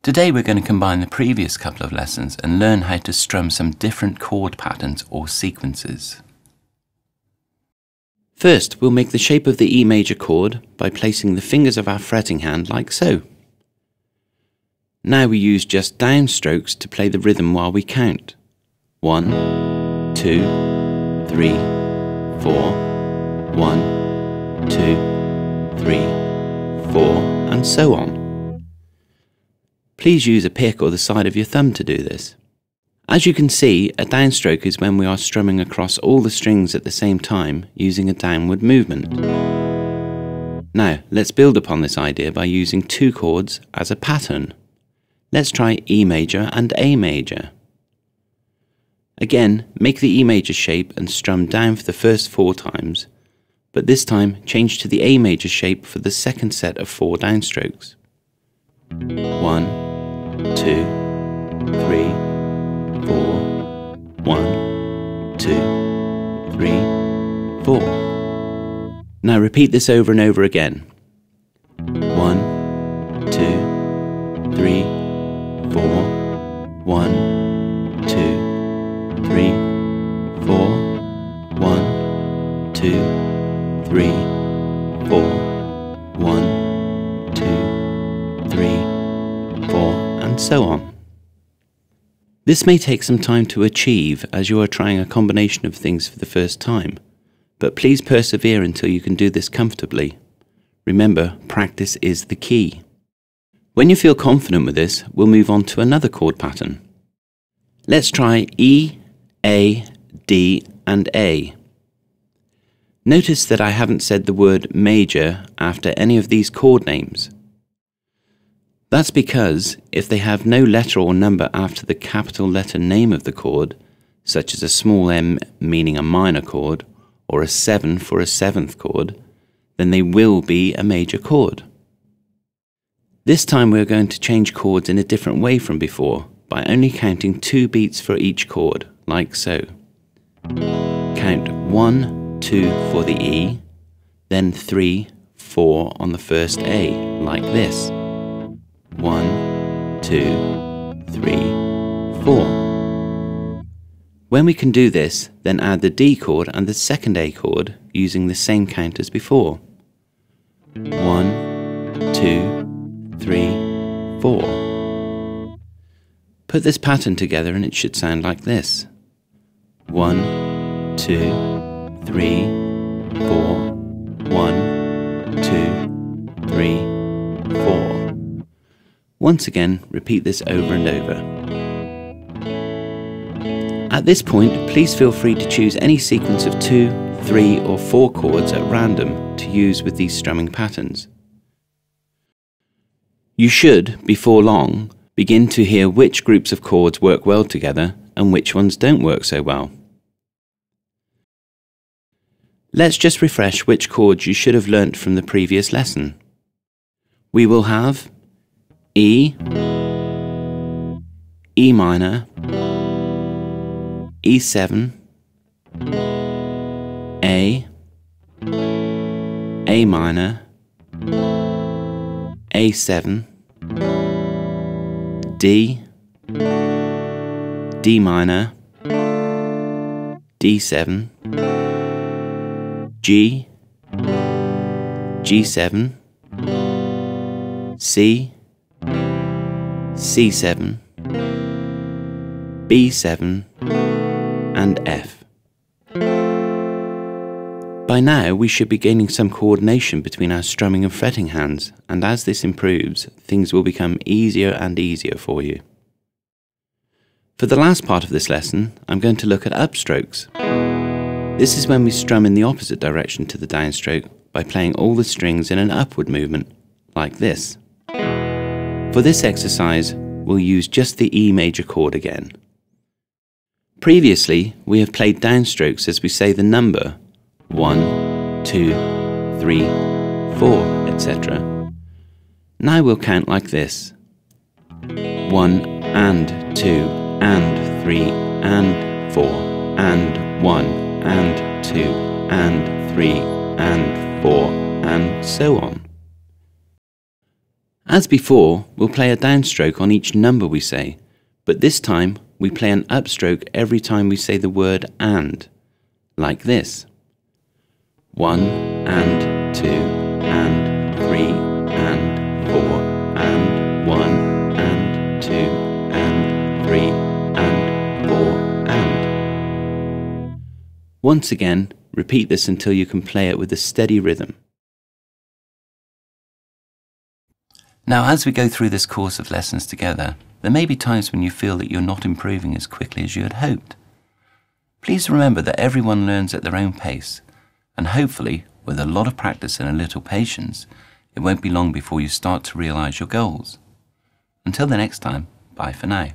Today we're going to combine the previous couple of lessons and learn how to strum some different chord patterns or sequences. First, we'll make the shape of the E major chord by placing the fingers of our fretting hand like so. Now we use just downstrokes to play the rhythm while we count. 1, 2, 3, 4, 1, 2, 3, 4, and so on. Please use a pick or the side of your thumb to do this. As you can see, a downstroke is when we are strumming across all the strings at the same time using a downward movement. Now, let's build upon this idea by using two chords as a pattern. Let's try E major and A major. Again, make the E major shape and strum down for the first 4 times, but this time change to the A major shape for the second set of 4 downstrokes. 1, 2, 3, 4, 1, 2, 3, 4. Now repeat this over and over again. 1, 2, 3, 4, 1, 2, 3, 4, 1, 2, 3, 4, 1, 2, 3, 4, and so on. This may take some time to achieve as you are trying a combination of things for the first time, but please persevere until you can do this comfortably. Remember, practice is the key. When you feel confident with this, we'll move on to another chord pattern. Let's try E, A, D, and A. Notice that I haven't said the word major after any of these chord names. That's because if they have no letter or number after the capital letter name of the chord, such as a small m meaning a minor chord, or a 7 for a 7th chord, then they will be a major chord. This time we're going to change chords in a different way from before, by only counting 2 beats for each chord, like so. Count 1, 2 for the E, then 3, 4 on the first A, like this. 1, 2, 3, 4. When we can do this, then add the D chord and the second A chord using the same count as before. 1, 2, 3, 4. Put this pattern together and it should sound like this. 1, 2, 3, 4, 1, 2, 3, 4. Once again, repeat this over and over. At this point, please feel free to choose any sequence of 2, 3, or 4 chords at random to use with these strumming patterns. You should, before long, begin to hear which groups of chords work well together and which ones don't work so well. Let's just refresh which chords you should have learnt from the previous lesson. We will have E, E minor, E7, A minor, A7, D, D minor, D7, G, G7, C, C7, B7, and F. By now we should be gaining some coordination between our strumming and fretting hands, and as this improves, things will become easier and easier for you. For the last part of this lesson, I'm going to look at upstrokes. This is when we strum in the opposite direction to the downstroke by playing all the strings in an upward movement, like this. For this exercise, we'll use just the E major chord again. Previously, we have played downstrokes as we say the number 1, 2, 3, 4, etc. Now we'll count like this. 1 and 2 and 3 and 4 and 1 and 2 and 3 and 4 and so on. As before, we'll play a downstroke on each number we say, but this time we play an upstroke every time we say the word and, like this. 1 and 2 and 3 and 4 and 1 and 2 and 3 and 4 and. Once again, repeat this until you can play it with a steady rhythm. Now, as we go through this course of lessons together, there may be times when you feel that you're not improving as quickly as you had hoped. Please remember that everyone learns at their own pace, and hopefully, with a lot of practice and a little patience, it won't be long before you start to realize your goals. Until the next time, bye for now.